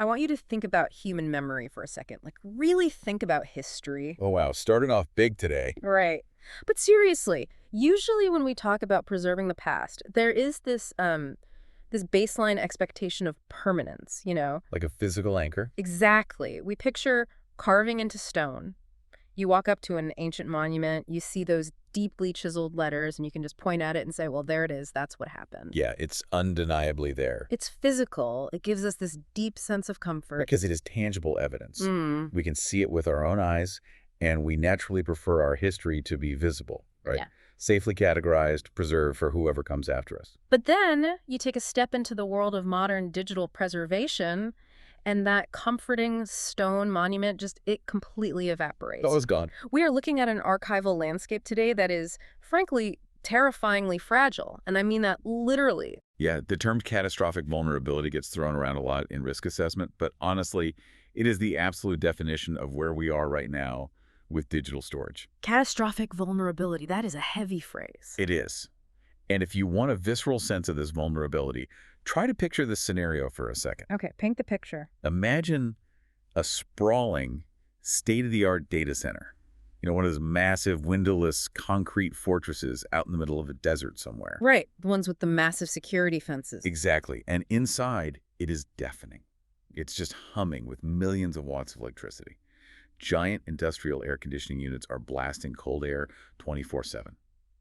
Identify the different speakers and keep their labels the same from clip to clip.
Speaker 1: I want you to think about human memory for a second. Like, really think about history.
Speaker 2: Oh, wow. Starting off big today.
Speaker 1: Right. But seriously, usually when we talk about preserving the past, there is this baseline expectation of permanence, you know?
Speaker 2: Like a physical anchor?
Speaker 1: Exactly. We picture carving into stone. You walk up to an ancient monument, you see those deeply chiseled letters, and you can just point at it and say, well, there it is. That's what happened.
Speaker 2: Yeah, it's undeniably there.
Speaker 1: It's physical. It gives us this deep sense of comfort.
Speaker 2: Because it is tangible evidence.
Speaker 1: Mm.
Speaker 2: We can see it with our own eyes, and we naturally prefer our history to be visible, right?
Speaker 1: Yeah.
Speaker 2: Safely categorized, preserved for whoever comes after us.
Speaker 1: But then you take a step into the world of modern digital preservation, and that comforting stone monument it completely evaporates.
Speaker 2: Oh, it's gone.
Speaker 1: We are looking at an archival landscape today that is, frankly, terrifyingly fragile. And I mean that literally.
Speaker 2: Yeah, the term catastrophic vulnerability gets thrown around a lot in risk assessment, but honestly, it is the absolute definition of where we are right now with digital storage.
Speaker 1: Catastrophic vulnerability, that is a heavy phrase.
Speaker 2: It is. And if you want a visceral sense of this vulnerability, try to picture this scenario for a second.
Speaker 1: Okay, paint the picture.
Speaker 2: Imagine a sprawling, state-of-the-art data center. You know, one of those massive, windowless concrete fortresses out in the middle of a desert somewhere.
Speaker 1: Right, the ones with the massive security fences.
Speaker 2: Exactly. And inside, it is deafening. It's just humming with millions of watts of electricity. Giant industrial air conditioning units are blasting cold air 24/7.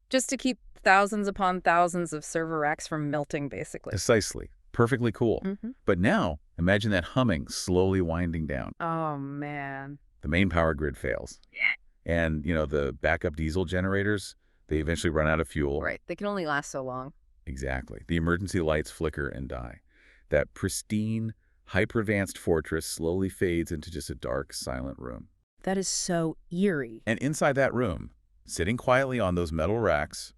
Speaker 1: Just to keep thousands upon thousands of server racks from melting, basically.
Speaker 2: Precisely. Perfectly cool.
Speaker 1: Mm-hmm.
Speaker 2: But now, imagine that humming slowly winding down.
Speaker 1: Oh, man.
Speaker 2: The main power grid fails.
Speaker 1: Yeah.
Speaker 2: And, you know, the backup diesel generators, they eventually run out of fuel.
Speaker 1: Right, they can only last so long.
Speaker 2: Exactly. The emergency lights flicker and die. That pristine, hyper-advanced fortress slowly fades into just a dark, silent room.
Speaker 1: That is so eerie.
Speaker 2: And inside that room, sitting quietly on those metal racks,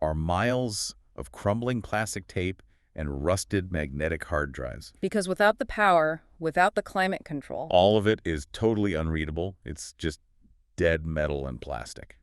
Speaker 2: are miles of crumbling plastic tape and rusted magnetic hard drives.
Speaker 1: Because without the power, without the climate control...
Speaker 2: All of it is totally unreadable. It's just dead metal and plastic.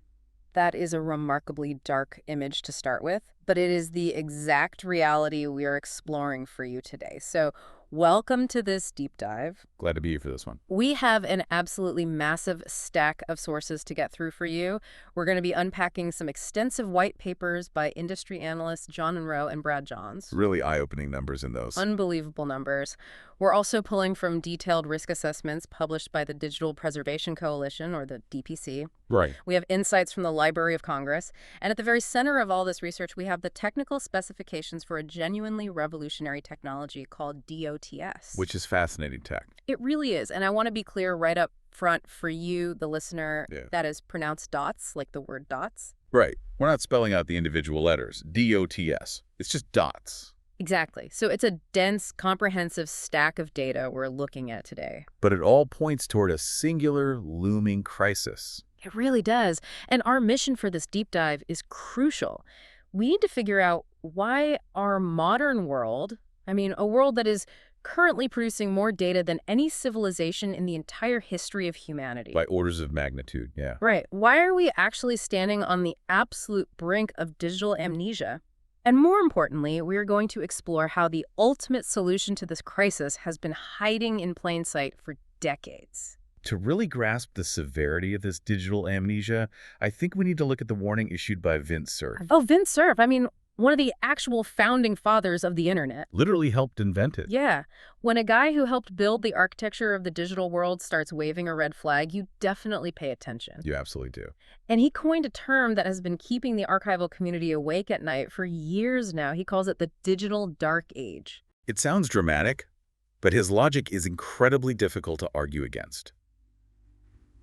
Speaker 1: That is a remarkably dark image to start with, but it is the exact reality we are exploring for you today. So welcome to this deep dive.
Speaker 2: Glad to be here for this one.
Speaker 1: We have an absolutely massive stack of sources to get through for you. We're going to be unpacking some extensive white papers by industry analysts John Monroe and Brad Johns.
Speaker 2: Really eye-opening numbers in those.
Speaker 1: Unbelievable numbers. We're also pulling from detailed risk assessments published by the Digital Preservation Coalition, or the DPC.
Speaker 2: Right.
Speaker 1: We have insights from the Library of Congress. And at the very center of all this research, we have the technical specifications for a genuinely revolutionary technology called DOTS.
Speaker 2: Which is fascinating tech.
Speaker 1: It really is. And I want to be clear right up front for you, the listener, that is pronounced dots, like the word dots.
Speaker 2: Right. We're not spelling out the individual letters. DOTS. It's just dots.
Speaker 1: Exactly. So it's a dense, comprehensive stack of data we're looking at today.
Speaker 2: But it all points toward a singular, looming crisis.
Speaker 1: It really does. And our mission for this deep dive is crucial. We need to figure out why our modern world, a world that is currently producing more data than any civilization in the entire history of humanity.
Speaker 2: By orders of magnitude, yeah.
Speaker 1: Right. Why are we actually standing on the absolute brink of digital amnesia? And more importantly, we are going to explore how the ultimate solution to this crisis has been hiding in plain sight for decades.
Speaker 2: To really grasp the severity of this digital amnesia, I think we need to look at the warning issued by Vint Cerf.
Speaker 1: Oh, Vint Cerf. One of the actual founding fathers of the internet.
Speaker 2: Literally helped invent it.
Speaker 1: Yeah. When a guy who helped build the architecture of the digital world starts waving a red flag, you definitely pay attention.
Speaker 2: You absolutely do.
Speaker 1: And he coined a term that has been keeping the archival community awake at night for years now. He calls it the digital dark age.
Speaker 2: It sounds dramatic, but his logic is incredibly difficult to argue against.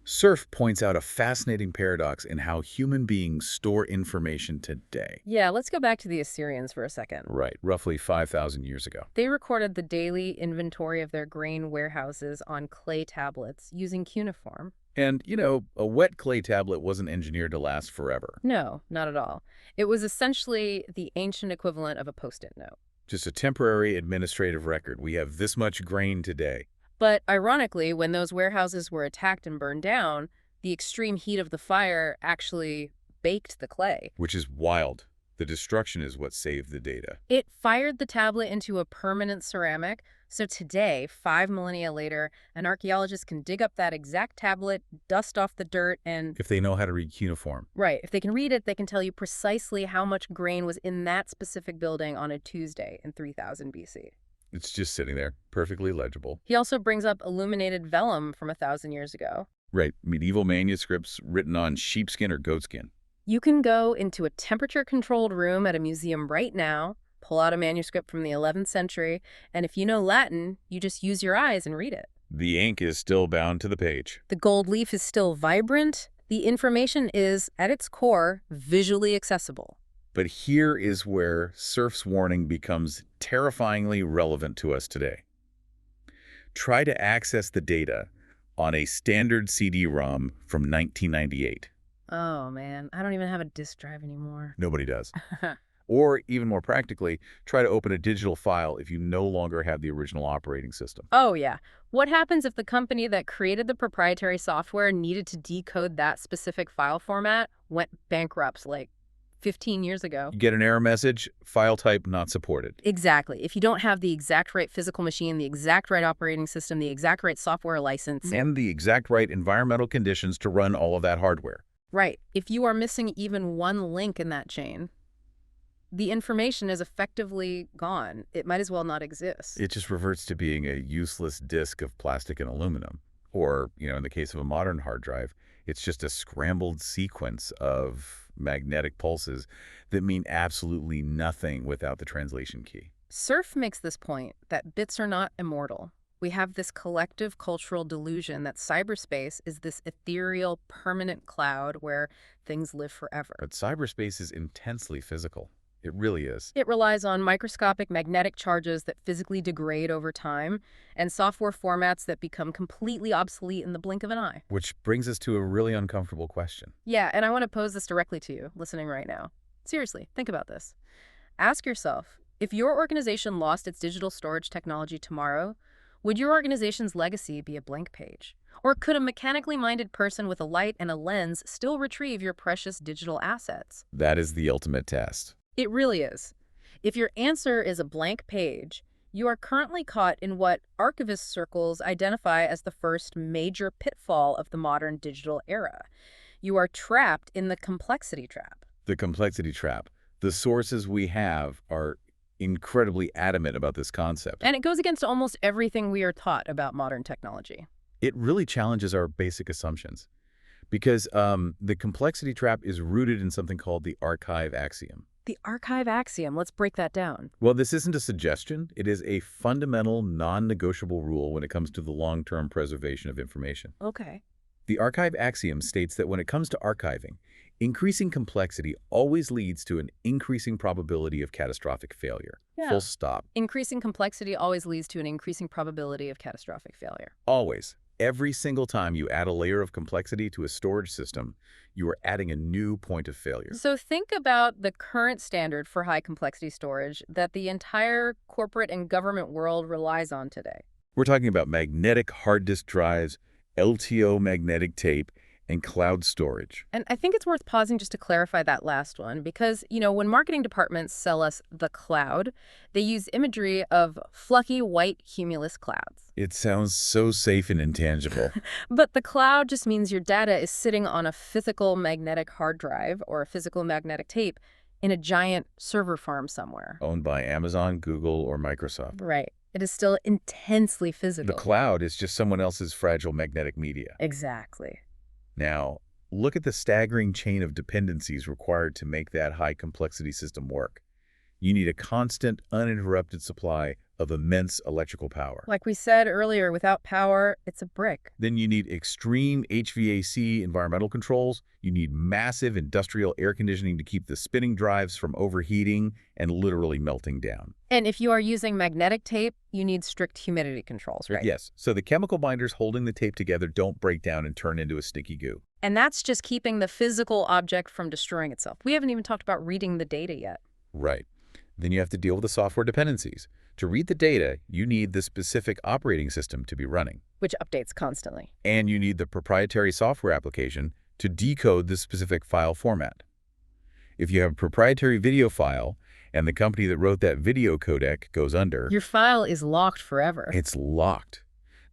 Speaker 2: Cerf points out a fascinating paradox in how human beings store information today.
Speaker 1: Yeah, let's go back to the Assyrians for a second.
Speaker 2: Right, roughly 5,000 years ago.
Speaker 1: They recorded the daily inventory of their grain warehouses on clay tablets using cuneiform.
Speaker 2: And, a wet clay tablet wasn't engineered to last forever.
Speaker 1: No, not at all. It was essentially the ancient equivalent of a Post-it note.
Speaker 2: Just a temporary administrative record. We have this much grain today.
Speaker 1: But ironically, when those warehouses were attacked and burned down, the extreme heat of the fire actually baked the clay.
Speaker 2: Which is wild. The destruction is what saved the data.
Speaker 1: It fired the tablet into a permanent ceramic, So today, 5 millennia later, an archaeologist can dig up that exact tablet, dust off the dirt, and
Speaker 2: If they know how to read cuneiform.
Speaker 1: right, if they can read it, they can tell you precisely how much grain was in that specific building on a Tuesday in 3000 BC.
Speaker 2: It's just sitting there, perfectly legible.
Speaker 1: He also brings up illuminated vellum from 1,000 years ago.
Speaker 2: Right, medieval manuscripts written on sheepskin or goatskin.
Speaker 1: You can go into a temperature-controlled room at a museum right now, pull out a manuscript from the 11th century, and if you know Latin, you just use your eyes and read it.
Speaker 2: The ink is still bound to the page.
Speaker 1: The gold leaf is still vibrant. The information is, at its core, visually accessible.
Speaker 2: But here is where Cerf's warning becomes terrifyingly relevant to us today. Try to access the data on a standard CD-ROM from 1998.
Speaker 1: Oh, man, I don't even have a disk drive anymore.
Speaker 2: Nobody does. Or, even more practically, try to open a digital file if you no longer have the original operating system.
Speaker 1: Oh, yeah. What happens if the company that created the proprietary software needed to decode that specific file format, went bankrupt like 15 years ago?
Speaker 2: You get an error message, file type not supported.
Speaker 1: Exactly. If you don't have the exact right physical machine, the exact right operating system, the exact right software license.
Speaker 2: And the exact right environmental conditions to run all of that hardware.
Speaker 1: Right. If you are missing even one link in that chain, the information is effectively gone. It might as well not exist.
Speaker 2: It just reverts to being a useless disk of plastic and aluminum. Or, in the case of a modern hard drive, it's just a scrambled sequence of magnetic pulses that mean absolutely nothing without the translation key.
Speaker 1: Cerf makes this point that bits are not immortal. We have this collective cultural delusion that cyberspace is this ethereal, permanent cloud where things live forever.
Speaker 2: But cyberspace is intensely physical. It really is.
Speaker 1: It relies on microscopic magnetic charges that physically degrade over time and software formats that become completely obsolete in the blink of an eye.
Speaker 2: Which brings us to a really uncomfortable question.
Speaker 1: Yeah, and I want to pose this directly to you, listening right now. Seriously, think about this. Ask yourself, if your organization lost its digital storage technology tomorrow, would your organization's legacy be a blank page? Or could a mechanically minded person with a light and a lens still retrieve your precious digital assets?
Speaker 2: That is the ultimate test.
Speaker 1: It really is. If your answer is a blank page, you are currently caught in what archivist circles identify as the first major pitfall of the modern digital era. You are trapped in the complexity trap.
Speaker 2: The complexity trap. The sources we have are incredibly adamant about this concept.
Speaker 1: And it goes against almost everything we are taught about modern technology.
Speaker 2: It really challenges our basic assumptions. Because the complexity trap is rooted in something called the archive axiom.
Speaker 1: The archive axiom, let's break that down.
Speaker 2: Well, this isn't a suggestion. It is a fundamental, non-negotiable rule when it comes to the long-term preservation of information.
Speaker 1: Okay.
Speaker 2: The archive axiom states that when it comes to archiving, increasing complexity always leads to an increasing probability of catastrophic failure.
Speaker 1: Yeah.
Speaker 2: Full stop.
Speaker 1: Increasing complexity always leads to an increasing probability of catastrophic failure.
Speaker 2: Always. Every single time you add a layer of complexity to a storage system, you are adding a new point of failure.
Speaker 1: So think about the current standard for high complexity storage that the entire corporate and government world relies on today.
Speaker 2: We're talking about magnetic hard disk drives, LTO magnetic tape, and cloud storage.
Speaker 1: And I think it's worth pausing just to clarify that last one because, when marketing departments sell us the cloud, they use imagery of fluffy white cumulus clouds.
Speaker 2: It sounds so safe and intangible.
Speaker 1: But the cloud just means your data is sitting on a physical magnetic hard drive or a physical magnetic tape in a giant server farm somewhere.
Speaker 2: Owned by Amazon, Google, or Microsoft.
Speaker 1: Right. It is still intensely physical.
Speaker 2: The cloud is just someone else's fragile magnetic media.
Speaker 1: Exactly.
Speaker 2: Now, look at the staggering chain of dependencies required to make that high-complexity system work. You need a constant, uninterrupted supply of immense electrical power.
Speaker 1: Like we said earlier, without power, it's a brick.
Speaker 2: Then you need extreme HVAC environmental controls. You need massive industrial air conditioning to keep the spinning drives from overheating and literally melting down.
Speaker 1: And if you are using magnetic tape, you need strict humidity controls, right?
Speaker 2: Yes, so the chemical binders holding the tape together don't break down and turn into a sticky goo.
Speaker 1: And that's just keeping the physical object from destroying itself. We haven't even talked about reading the data yet.
Speaker 2: Right. Then you have to deal with the software dependencies. To read the data, you need the specific operating system to be running.
Speaker 1: Which updates constantly.
Speaker 2: And you need the proprietary software application to decode the specific file format. If you have a proprietary video file and the company that wrote that video codec goes under,
Speaker 1: Your file is locked forever.
Speaker 2: it's locked.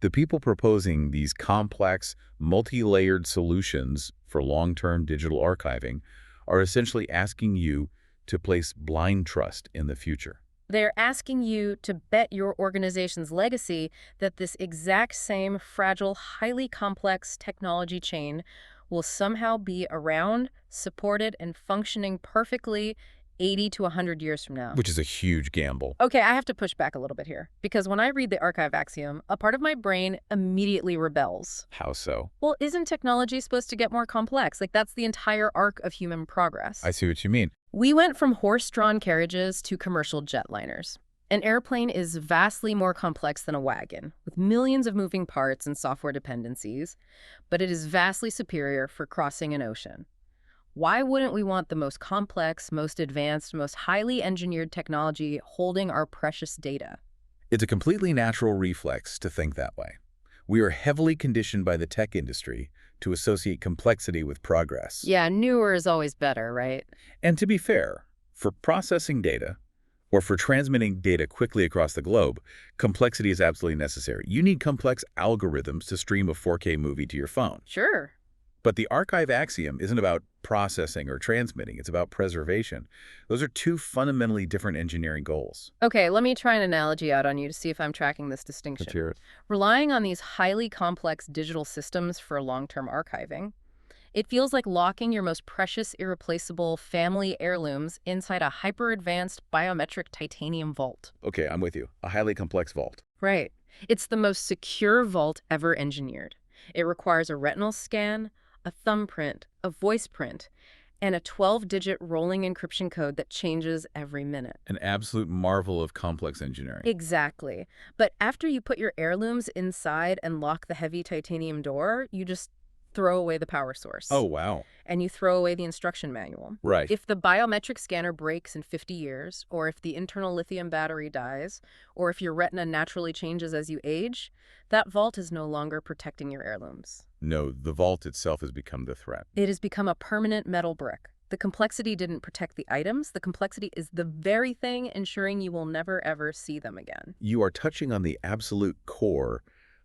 Speaker 2: The people proposing these complex, multi-layered solutions for long-term digital archiving are essentially asking you to place blind trust in the future.
Speaker 1: They're asking you to bet your organization's legacy that this exact same fragile, highly complex technology chain will somehow be around, supported, and functioning perfectly 80 to 100 years from now.
Speaker 2: Which is a huge gamble.
Speaker 1: Okay, I have to push back a little bit here, because when I read the archive axiom, a part of my brain immediately rebels.
Speaker 2: How so?
Speaker 1: Well, isn't technology supposed to get more complex? Like, that's the entire arc of human progress.
Speaker 2: I see what you mean.
Speaker 1: We went from horse-drawn carriages to commercial jetliners. An airplane is vastly more complex than a wagon, with millions of moving parts and software dependencies, but it is vastly superior for crossing an ocean. Why wouldn't we want the most complex, most advanced, most highly engineered technology holding our precious data?
Speaker 2: It's a completely natural reflex to think that way. We are heavily conditioned by the tech industry to associate complexity with progress.
Speaker 1: Yeah, newer is always better, right?
Speaker 2: And to be fair, for processing data, or for transmitting data quickly across the globe, complexity is absolutely necessary. You need complex algorithms to stream a 4K movie to your phone.
Speaker 1: Sure.
Speaker 2: But the archive axiom isn't about processing or transmitting, it's about preservation. Those are two fundamentally different engineering goals.
Speaker 1: Okay, let me try an analogy out on you to see if I'm tracking this distinction.
Speaker 2: Let's hear it.
Speaker 1: Relying on these highly complex digital systems for long-term archiving, it feels like locking your most precious, irreplaceable family heirlooms inside a hyper-advanced biometric titanium vault.
Speaker 2: Okay, I'm with you. A highly complex vault.
Speaker 1: Right. It's the most secure vault ever engineered. It requires a retinal scan, a thumbprint, a voice print, and a 12-digit rolling encryption code that changes every minute.
Speaker 2: An absolute marvel of complex engineering.
Speaker 1: Exactly. But after you put your heirlooms inside and lock the heavy titanium door, you just throw away the power source.
Speaker 2: Oh, wow.
Speaker 1: And you throw away the instruction manual.
Speaker 2: Right.
Speaker 1: If the biometric scanner breaks in 50 years, or if the internal lithium battery dies, or if your retina naturally changes as you age, that vault is no longer protecting your heirlooms.
Speaker 2: No, the vault itself has become the threat.
Speaker 1: It has become a permanent metal brick. The complexity didn't protect the items. The complexity is the very thing ensuring you will never, ever see them again.
Speaker 2: You are touching on the absolute core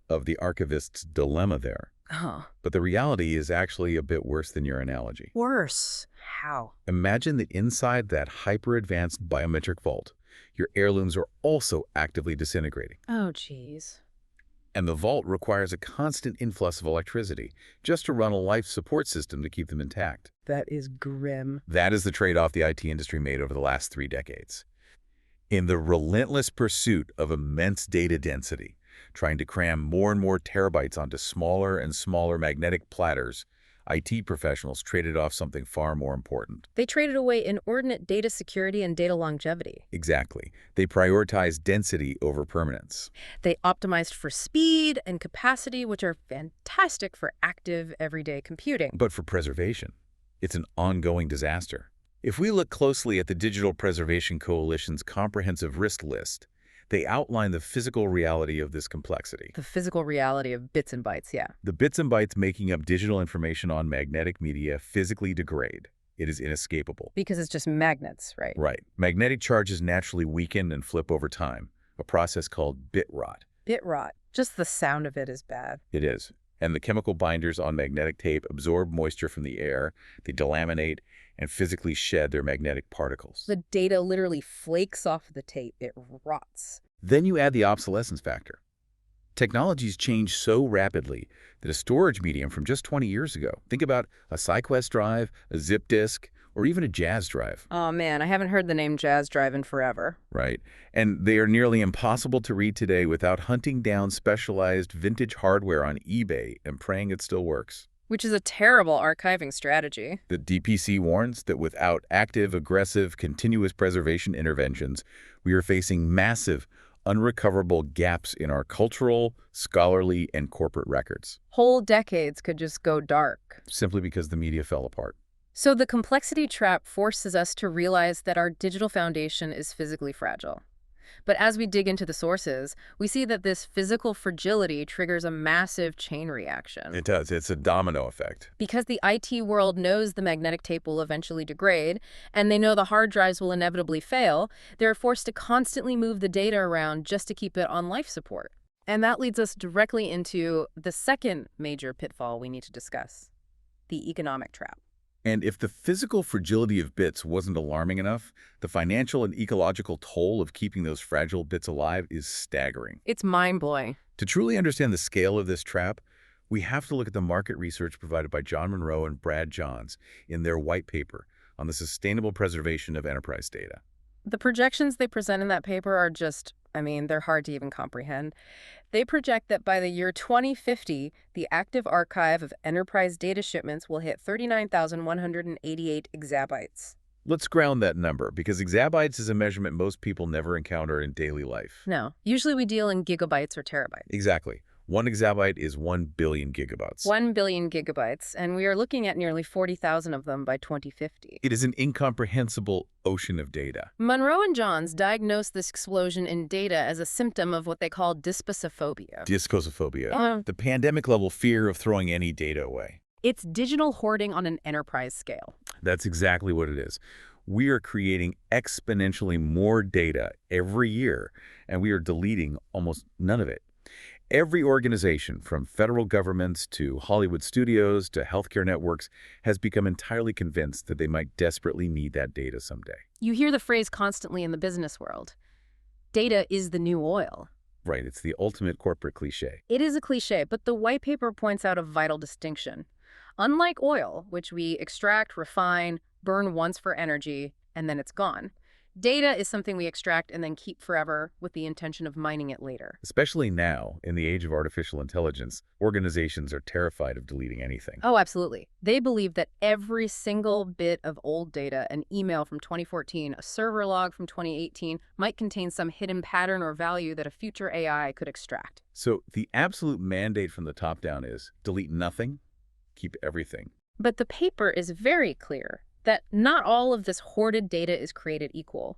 Speaker 2: of the archivist's dilemma there.
Speaker 1: Huh.
Speaker 2: But the reality is actually a bit worse than your analogy.
Speaker 1: Worse. How?
Speaker 2: Imagine that inside that hyper-advanced biometric vault, your heirlooms are also actively disintegrating.
Speaker 1: Oh, geez.
Speaker 2: And the vault requires a constant influx of electricity just to run a life support system to keep them intact.
Speaker 1: That is grim.
Speaker 2: That is the trade-off the IT industry made over the last 3 decades. In the relentless pursuit of immense data density, trying to cram more and more terabytes onto smaller and smaller magnetic platters, IT professionals traded off something far more important.
Speaker 1: They traded away inordinate data security and data longevity.
Speaker 2: Exactly. They prioritized density over permanence.
Speaker 1: They optimized for speed and capacity, which are fantastic for active, everyday computing.
Speaker 2: But for preservation, it's an ongoing disaster. If we look closely at the Digital Preservation Coalition's comprehensive risk list, they outline the physical reality of this complexity.
Speaker 1: The physical reality of bits and bytes, yeah.
Speaker 2: The bits and bytes making up digital information on magnetic media physically degrade. It is inescapable.
Speaker 1: Because it's just magnets, right?
Speaker 2: Right. Magnetic charges naturally weaken and flip over time, a process called bit rot.
Speaker 1: Bit rot. Just the sound of it is bad.
Speaker 2: It is. And the chemical binders on magnetic tape absorb moisture from the air, they delaminate, and physically shed their magnetic particles.
Speaker 1: The data literally flakes off the tape. It rots.
Speaker 2: Then you add the obsolescence factor. Technologies change so rapidly that a storage medium from just 20 years ago, think about a SyQuest drive, a zip disk, or even a Jazz drive.
Speaker 1: Oh man, I haven't heard the name Jazz Drive in forever.
Speaker 2: Right. And they are nearly impossible to read today without hunting down specialized vintage hardware on eBay and praying it still works.
Speaker 1: Which is a terrible archiving strategy.
Speaker 2: The DPC warns that without active, aggressive, continuous preservation interventions, we are facing massive, unrecoverable gaps in our cultural, scholarly, and corporate records.
Speaker 1: Whole decades could just go dark.
Speaker 2: Simply because the media fell apart.
Speaker 1: So the complexity trap forces us to realize that our digital foundation is physically fragile. But as we dig into the sources, we see that this physical fragility triggers a massive chain reaction.
Speaker 2: It does. It's a domino effect.
Speaker 1: Because the IT world knows the magnetic tape will eventually degrade, and they know the hard drives will inevitably fail, they're forced to constantly move the data around just to keep it on life support. And that leads us directly into the second major pitfall we need to discuss, the economic trap.
Speaker 2: And if the physical fragility of bits wasn't alarming enough, the financial and ecological toll of keeping those fragile bits alive is staggering.
Speaker 1: It's mind-blowing.
Speaker 2: To truly understand the scale of this trap, we have to look at the market research provided by John Monroe and Brad Johns in their white paper on the sustainable preservation of enterprise data.
Speaker 1: The projections they present in that paper are just, they're hard to even comprehend. They project that by the year 2050, the active archive of enterprise data shipments will hit 39,188 exabytes.
Speaker 2: Let's ground that number, because exabytes is a measurement most people never encounter in daily life.
Speaker 1: No, usually we deal in gigabytes or terabytes.
Speaker 2: Exactly. 1 exabyte is 1 billion gigabytes.
Speaker 1: 1 billion gigabytes, and we are looking at nearly 40,000 of them by 2050.
Speaker 2: It is an incomprehensible ocean of data.
Speaker 1: Monroe and Johns diagnosed this explosion in data as a symptom of what they call dyspasophobia.
Speaker 2: Discosophobia. The pandemic-level fear of throwing any data away.
Speaker 1: It's digital hoarding on an enterprise scale.
Speaker 2: That's exactly what it is. We are creating exponentially more data every year, and we are deleting almost none of it. Every organization, from federal governments to Hollywood studios to healthcare networks, has become entirely convinced that they might desperately need that data someday.
Speaker 1: You hear the phrase constantly in the business world. Data is the new oil.
Speaker 2: Right, it's the ultimate corporate cliche.
Speaker 1: It is a cliche, but the white paper points out a vital distinction. Unlike oil, which we extract, refine, burn once for energy, and then it's gone, data is something we extract and then keep forever with the intention of mining it later.
Speaker 2: Especially now, in the age of artificial intelligence, organizations are terrified of deleting anything.
Speaker 1: Oh, absolutely. They believe that every single bit of old data, an email from 2014, a server log from 2018, might contain some hidden pattern or value that a future AI could extract.
Speaker 2: So the absolute mandate from the top down is delete nothing, keep everything.
Speaker 1: But the paper is very clear that not all of this hoarded data is created equal.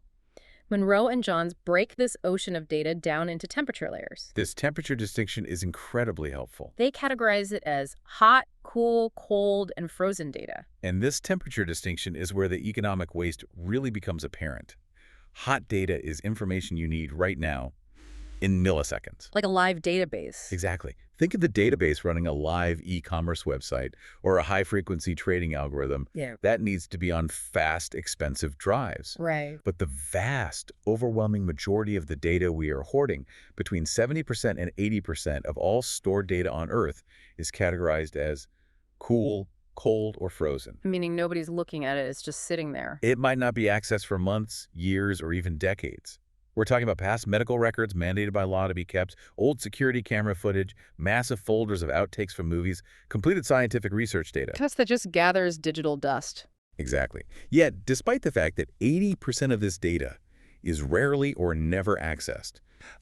Speaker 1: Monroe and Johns break this ocean of data down into temperature layers.
Speaker 2: This temperature distinction is incredibly helpful.
Speaker 1: They categorize it as hot, cool, cold, and frozen data.
Speaker 2: And this temperature distinction is where the economic waste really becomes apparent. Hot data is information you need right now in milliseconds.
Speaker 1: Like a live database.
Speaker 2: Exactly. Think of the database running a live e-commerce website or a high-frequency trading algorithm.
Speaker 1: Yeah.
Speaker 2: That needs to be on fast, expensive drives.
Speaker 1: Right.
Speaker 2: But the vast, overwhelming majority of the data we are hoarding, between 70% and 80% of all stored data on Earth, is categorized as cool, cold, or frozen.
Speaker 1: Meaning nobody's looking at it, it's just sitting there.
Speaker 2: It might not be accessed for months, years, or even decades. We're talking about past medical records mandated by law to be kept, old security camera footage, massive folders of outtakes from movies, completed scientific research data.
Speaker 1: Test that just gathers digital dust.
Speaker 2: Exactly. Yet, despite the fact that 80% of this data is rarely or never accessed,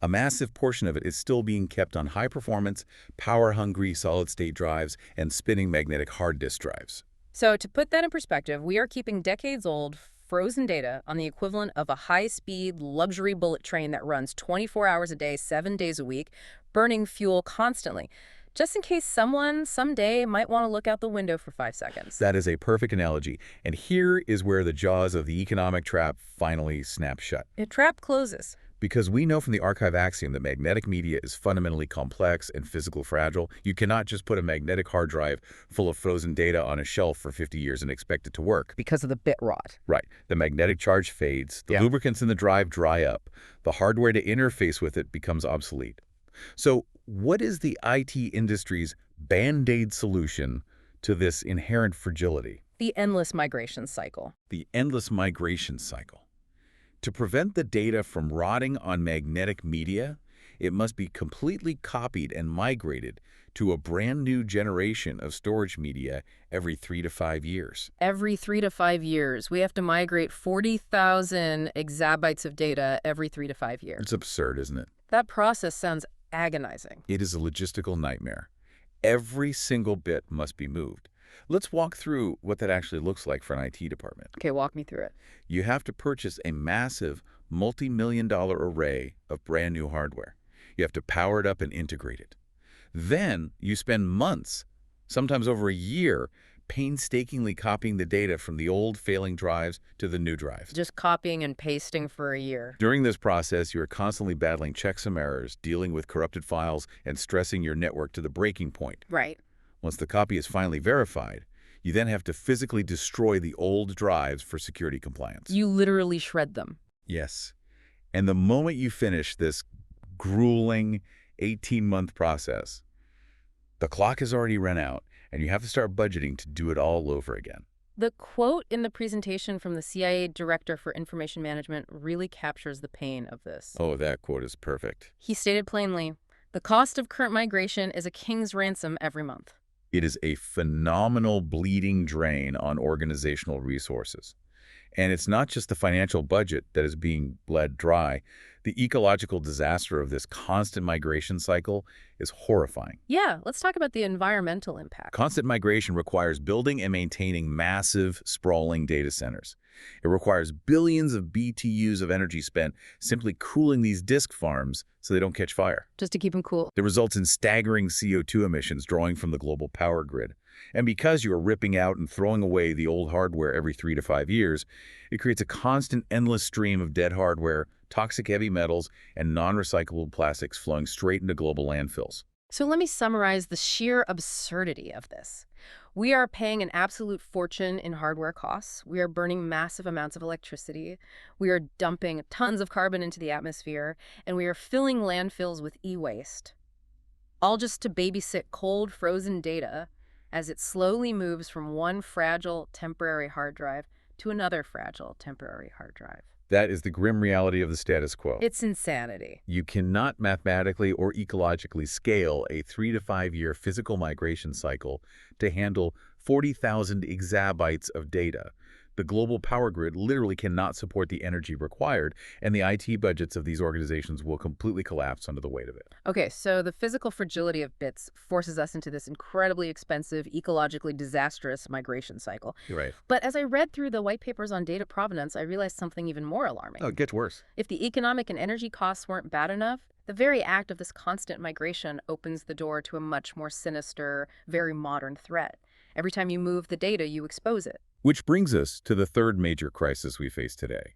Speaker 2: a massive portion of it is still being kept on high-performance, power-hungry solid-state drives and spinning magnetic hard disk drives.
Speaker 1: So to put that in perspective, we are keeping decades-old frozen data on the equivalent of a high-speed luxury bullet train that runs 24 hours a day, 7 days a week, burning fuel constantly, just in case someone someday might want to look out the window for 5 seconds.
Speaker 2: That is a perfect analogy, and here is where the jaws of the economic trap finally snap shut.
Speaker 1: The trap closes.
Speaker 2: Because we know from the archive axiom that magnetic media is fundamentally complex and physically fragile, you cannot just put a magnetic hard drive full of frozen data on a shelf for 50 years and expect it to work.
Speaker 1: Because of the bit rot.
Speaker 2: Right. The magnetic charge fades, the lubricants in the drive dry up, the hardware to interface with it becomes obsolete. So what is the IT industry's Band-Aid solution to this inherent fragility?
Speaker 1: The endless migration cycle.
Speaker 2: The endless migration cycle. To prevent the data from rotting on magnetic media, it must be completely copied and migrated to a brand new generation of storage media every 3 to 5 years.
Speaker 1: Every 3 to 5 years. We have to migrate 40,000 exabytes of data every 3 to 5 years.
Speaker 2: It's absurd, isn't it?
Speaker 1: That process sounds agonizing.
Speaker 2: It is a logistical nightmare. Every single bit must be moved. Let's walk through what that actually looks like for an IT department.
Speaker 1: Okay, walk me through it.
Speaker 2: You have to purchase a massive multi-million-dollar array of brand new hardware. You have to power it up and integrate it. Then you spend months, sometimes over a year, painstakingly copying the data from the old failing drives to the new drives.
Speaker 1: Just copying and pasting for a year.
Speaker 2: During this process, you are constantly battling checksum errors, dealing with corrupted files, and stressing your network to the breaking point.
Speaker 1: Right.
Speaker 2: Once the copy is finally verified, you then have to physically destroy the old drives for security compliance.
Speaker 1: You literally shred them.
Speaker 2: Yes. And the moment you finish this grueling 18-month process, the clock has already run out, and you have to start budgeting to do it all over again.
Speaker 1: The quote in the presentation from the CIA Director for Information Management really captures the pain of this.
Speaker 2: Oh, that quote is perfect.
Speaker 1: He stated plainly, "The cost of current migration is a king's ransom every month."
Speaker 2: It is a phenomenal bleeding drain on organizational resources. And it's not just the financial budget that is being bled dry. The ecological disaster of this constant migration cycle is horrifying.
Speaker 1: Yeah, let's talk about the environmental impact.
Speaker 2: Constant migration requires building and maintaining massive, sprawling data centers. It requires billions of BTUs of energy spent simply cooling these disk farms so they don't catch fire.
Speaker 1: Just to keep them cool.
Speaker 2: It results in staggering CO2 emissions drawing from the global power grid. And because you are ripping out and throwing away the old hardware every 3 to 5 years, it creates a constant, endless stream of dead hardware, toxic heavy metals, and non-recyclable plastics flowing straight into global landfills.
Speaker 1: So let me summarize the sheer absurdity of this. We are paying an absolute fortune in hardware costs. We are burning massive amounts of electricity. We are dumping tons of carbon into the atmosphere, and we are filling landfills with e-waste. All just to babysit cold, frozen data as it slowly moves from one fragile, temporary hard drive to another fragile, temporary hard drive.
Speaker 2: That is the grim reality of the status quo.
Speaker 1: It's insanity.
Speaker 2: You cannot mathematically or ecologically scale a 3 to 5 year physical migration cycle to handle 40,000 exabytes of data. The global power grid literally cannot support the energy required, and the IT budgets of these organizations will completely collapse under the weight of it.
Speaker 1: Okay, so the physical fragility of bits forces us into this incredibly expensive, ecologically disastrous migration cycle.
Speaker 2: You're right.
Speaker 1: But as I read through the white papers on data provenance, I realized something even more alarming.
Speaker 2: Oh, it gets worse.
Speaker 1: If the economic and energy costs weren't bad enough, the very act of this constant migration opens the door to a much more sinister, very modern threat. Every time you move the data, you expose it.
Speaker 2: Which brings us to the third major crisis we face today,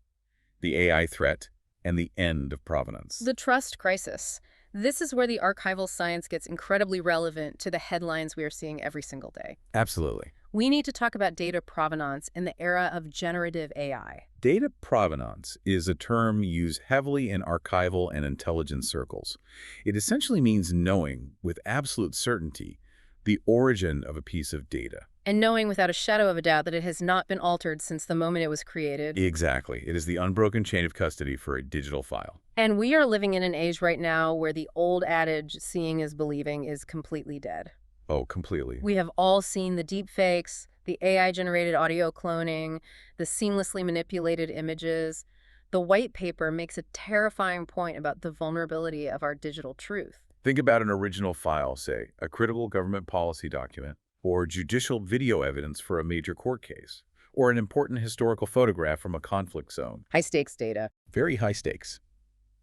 Speaker 2: the AI threat and the end of provenance.
Speaker 1: The trust crisis. This is where the archival science gets incredibly relevant to the headlines we are seeing every single day.
Speaker 2: Absolutely.
Speaker 1: We need to talk about data provenance in the era of generative AI.
Speaker 2: Data provenance is a term used heavily in archival and intelligence circles. It essentially means knowing with absolute certainty the origin of a piece of data.
Speaker 1: And knowing without a shadow of a doubt that it has not been altered since the moment it was created.
Speaker 2: Exactly. It is the unbroken chain of custody for a digital file.
Speaker 1: And we are living in an age right now where the old adage, seeing is believing, is completely dead.
Speaker 2: Oh, completely.
Speaker 1: We have all seen the deepfakes, the AI-generated audio cloning, the seamlessly manipulated images. The white paper makes a terrifying point about the vulnerability of our digital truth.
Speaker 2: Think about an original file, say, a critical government policy document, or judicial video evidence for a major court case, or an important historical photograph from a conflict zone.
Speaker 1: High-stakes data.
Speaker 2: Very high stakes.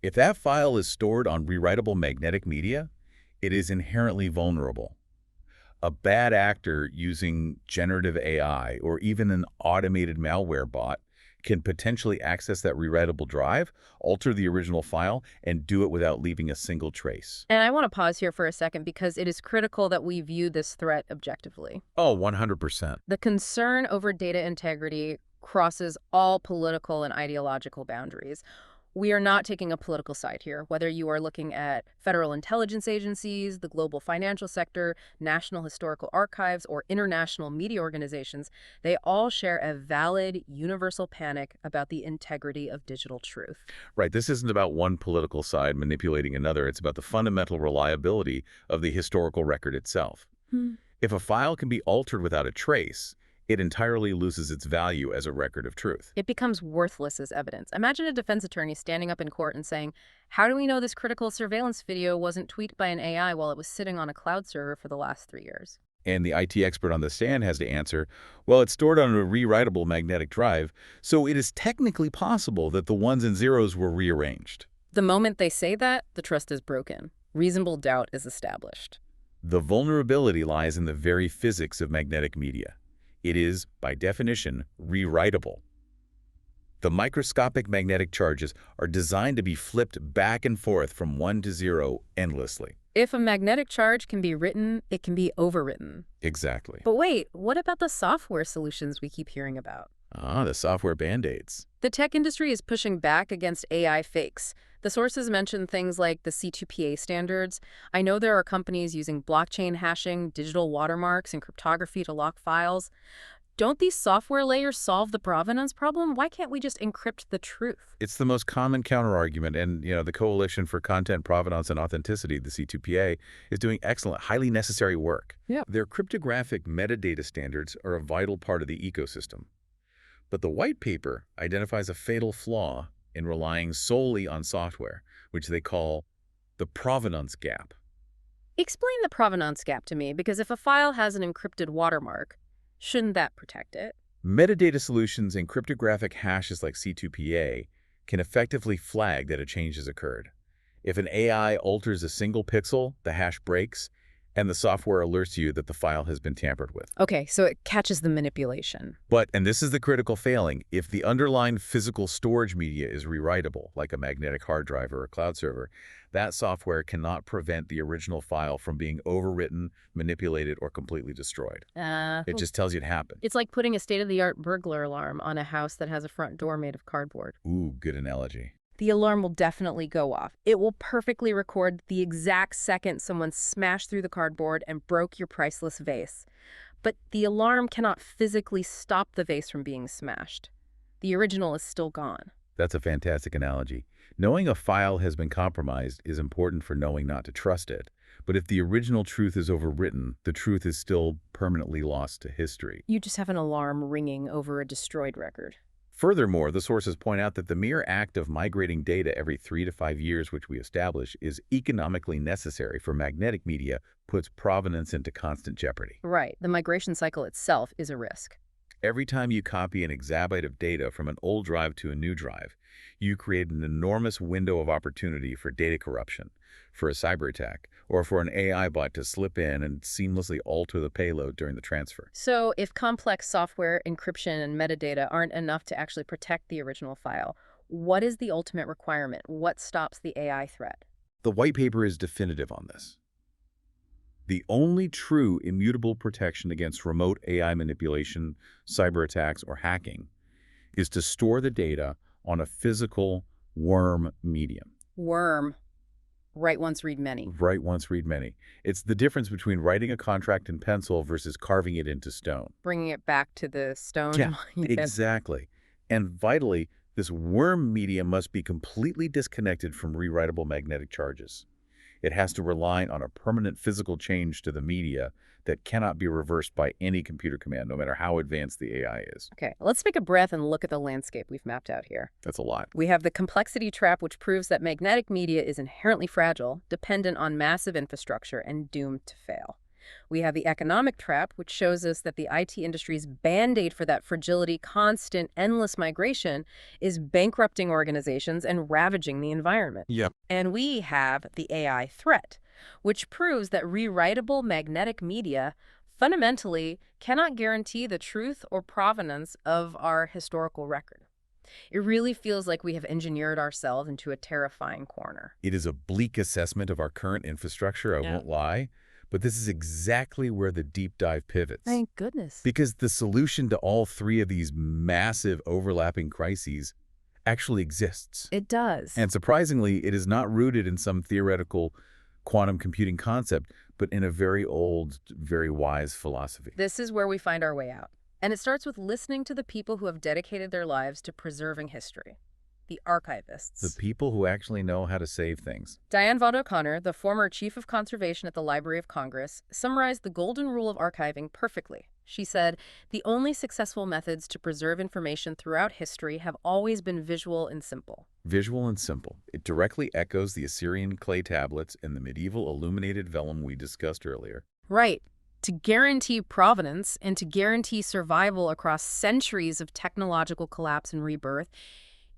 Speaker 2: If that file is stored on rewritable magnetic media, it is inherently vulnerable. A bad actor using generative AI or even an automated malware bot can potentially access that rewritable drive, alter the original file, and do it without leaving a single trace.
Speaker 1: And I want to pause here for a second because it is critical that we view this threat objectively.
Speaker 2: Oh, 100%.
Speaker 1: The concern over data integrity crosses all political and ideological boundaries. We are not taking a political side here, whether you are looking at federal intelligence agencies, the global financial sector, national historical archives, or international media organizations. They all share a valid, universal panic about the integrity of digital truth.
Speaker 2: Right, this isn't about one political side manipulating another. It's about the fundamental reliability of the historical record itself. If a file can be altered without a trace, it entirely loses its value as a record of truth.
Speaker 1: It becomes worthless as evidence. Imagine a defense attorney standing up in court and saying, "How do we know this critical surveillance video wasn't tweaked by an AI while it was sitting on a cloud server for the last 3 years?"
Speaker 2: And the IT expert on the stand has to answer, well, it's stored on a rewritable magnetic drive, so it is technically possible that the ones and zeros were rearranged.
Speaker 1: The moment they say that, the trust is broken. Reasonable doubt is established.
Speaker 2: The vulnerability lies in the very physics of magnetic media. It is, by definition, rewritable. The microscopic magnetic charges are designed to be flipped back and forth from 1 to 0 endlessly.
Speaker 1: If a magnetic charge can be written, it can be overwritten.
Speaker 2: Exactly.
Speaker 1: But wait, what about the software solutions we keep hearing about?
Speaker 2: The software band-aids.
Speaker 1: The tech industry is pushing back against AI fakes. The sources mention things like the C2PA standards. I know there are companies using blockchain hashing, digital watermarks, and cryptography to lock files. Don't these software layers solve the provenance problem? Why can't we just encrypt the truth?
Speaker 2: It's the most common counterargument, and the Coalition for Content Provenance and Authenticity, the C2PA, is doing excellent, highly necessary work.
Speaker 1: Yeah.
Speaker 2: Their cryptographic metadata standards are a vital part of the ecosystem. But the white paper identifies a fatal flaw in relying solely on software, which they call the provenance gap.
Speaker 1: Explain the provenance gap to me, because if a file has an encrypted watermark, shouldn't that protect it?
Speaker 2: Metadata solutions and cryptographic hashes like C2PA can effectively flag that a change has occurred. If an AI alters a single pixel, the hash breaks, and the software alerts you that the file has been tampered with.
Speaker 1: Okay, so it catches the manipulation.
Speaker 2: But, and this is the critical failing, if the underlying physical storage media is rewritable, like a magnetic hard drive or a cloud server, that software cannot prevent the original file from being overwritten, manipulated, or completely destroyed. It just tells you it happened.
Speaker 1: It's like putting a state-of-the-art burglar alarm on a house that has a front door made of cardboard.
Speaker 2: Ooh, good analogy.
Speaker 1: The alarm will definitely go off. It will perfectly record the exact second someone smashed through the cardboard and broke your priceless vase. But the alarm cannot physically stop the vase from being smashed. The original is still gone.
Speaker 2: That's a fantastic analogy. Knowing a file has been compromised is important for knowing not to trust it. But if the original truth is overwritten, the truth is still permanently lost to history.
Speaker 1: You just have an alarm ringing over a destroyed record.
Speaker 2: Furthermore, the sources point out that the mere act of migrating data every 3 to 5 years, which we establish, is economically necessary for magnetic media, puts provenance into constant jeopardy.
Speaker 1: Right. The migration cycle itself is a risk.
Speaker 2: Every time you copy an exabyte of data from an old drive to a new drive, you create an enormous window of opportunity for data corruption, for a cyber attack, or for an AI bot to slip in and seamlessly alter the payload during the transfer.
Speaker 1: So if complex software, encryption, and metadata aren't enough to actually protect the original file, what is the ultimate requirement? What stops the AI threat?
Speaker 2: The white paper is definitive on this. The only true immutable protection against remote AI manipulation, cyber attacks, or hacking is to store the data on a physical worm medium.
Speaker 1: Worm. Write once, read many.
Speaker 2: Write once, read many. It's the difference between writing a contract in pencil versus carving it into stone.
Speaker 1: Bringing it back to the stone.
Speaker 2: Yeah, exactly. And vitally, this worm medium must be completely disconnected from rewritable magnetic charges. It has to rely on a permanent physical change to the media that cannot be reversed by any computer command, no matter how advanced the AI is.
Speaker 1: Okay, let's take a breath and look at the landscape we've mapped out here.
Speaker 2: That's a lot.
Speaker 1: We have the complexity trap, which proves that magnetic media is inherently fragile, dependent on massive infrastructure, and doomed to fail. We have the economic trap, which shows us that the IT industry's band-aid for that fragility, constant, endless migration is bankrupting organizations and ravaging the environment.
Speaker 2: Yep.
Speaker 1: And we have the AI threat, which proves that rewritable magnetic media fundamentally cannot guarantee the truth or provenance of our historical record. It really feels like we have engineered ourselves into a terrifying corner.
Speaker 2: It is a bleak assessment of our current infrastructure, I won't lie. But this is exactly where the deep dive pivots.
Speaker 1: Thank goodness.
Speaker 2: Because the solution to all three of these massive overlapping crises actually exists.
Speaker 1: It does.
Speaker 2: And surprisingly, it is not rooted in some theoretical quantum computing concept, but in a very old, very wise philosophy.
Speaker 1: This is where we find our way out. And it starts with listening to the people who have dedicated their lives to preserving history. The archivists.
Speaker 2: The people who actually know how to save things.
Speaker 1: Diane Vaught O'Connor, the former chief of conservation at the Library of Congress, summarized the golden rule of archiving perfectly. She said, "The only successful methods to preserve information throughout history have always been visual and simple."
Speaker 2: Visual and simple. It directly echoes the Assyrian clay tablets and the medieval illuminated vellum we discussed earlier.
Speaker 1: Right. To guarantee provenance and to guarantee survival across centuries of technological collapse and rebirth,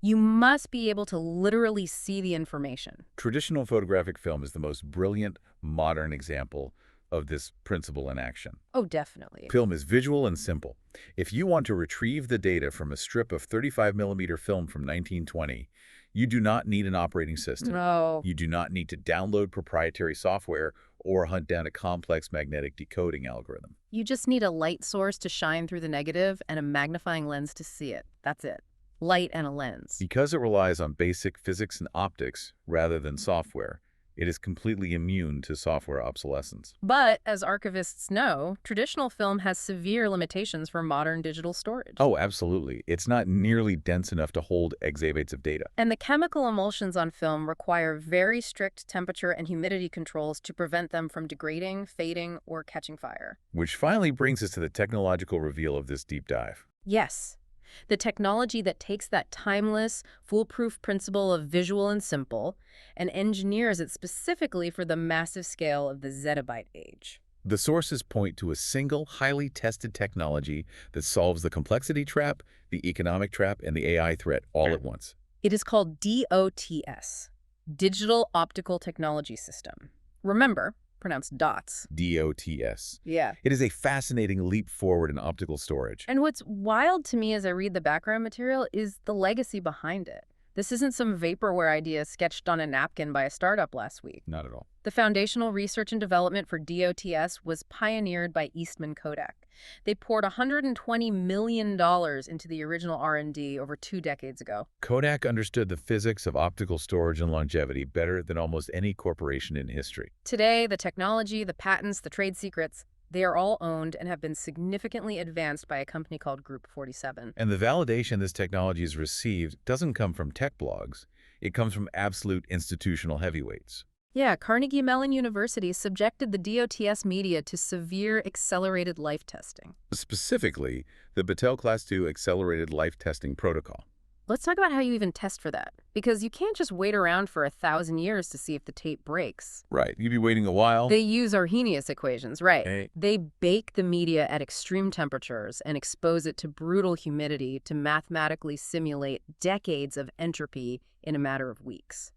Speaker 1: you must be able to literally see the information.
Speaker 2: Traditional photographic film is the most brilliant, modern example of this principle in action.
Speaker 1: Oh, definitely.
Speaker 2: Film is visual and simple. If you want to retrieve the data from a strip of 35mm film from 1920, you do not need an operating system.
Speaker 1: No.
Speaker 2: You do not need to download proprietary software or hunt down a complex magnetic decoding algorithm.
Speaker 1: You just need a light source to shine through the negative and a magnifying lens to see it. That's it. Light and a lens.
Speaker 2: Because it relies on basic physics and optics rather than software, it is completely immune to software obsolescence.
Speaker 1: But, as archivists know, traditional film has severe limitations for modern digital storage.
Speaker 2: Oh, absolutely. It's not nearly dense enough to hold exabytes of data.
Speaker 1: And the chemical emulsions on film require very strict temperature and humidity controls to prevent them from degrading, fading, or catching fire.
Speaker 2: Which finally brings us to the technological reveal of this deep dive.
Speaker 1: Yes. The technology that takes that timeless, foolproof principle of visual and simple and engineers it specifically for the massive scale of the zettabyte age.
Speaker 2: The sources point to a single, highly tested technology that solves the complexity trap, the economic trap, and the AI threat all at once.
Speaker 1: It is called DOTS, Digital Optical Technology System. Remember, pronounced dots.
Speaker 2: DOTS.
Speaker 1: Yeah.
Speaker 2: It is a fascinating leap forward in optical storage.
Speaker 1: And what's wild to me as I read the background material is the legacy behind it. This isn't some vaporware idea sketched on a napkin by a startup last week.
Speaker 2: Not at all.
Speaker 1: The foundational research and development for DOTS was pioneered by Eastman Kodak. They poured $120 million into the original R&D over 2 decades ago.
Speaker 2: Kodak understood the physics of optical storage and longevity better than almost any corporation in history.
Speaker 1: Today, the technology, the patents, the trade secrets, they are all owned and have been significantly advanced by a company called Group 47.
Speaker 2: And the validation this technology has received doesn't come from tech blogs. It comes from absolute institutional heavyweights.
Speaker 1: Yeah, Carnegie Mellon University subjected the DOTS media to severe accelerated life testing.
Speaker 2: Specifically, the Battelle Class II Accelerated Life Testing Protocol.
Speaker 1: Let's talk about how you even test for that. Because you can't just wait around for 1,000 years to see if the tape breaks.
Speaker 2: Right. You'd be waiting a while.
Speaker 1: They use Arrhenius equations, right.
Speaker 2: Hey.
Speaker 1: They bake the media at extreme temperatures and expose it to brutal humidity to mathematically simulate decades of entropy in a matter of weeks.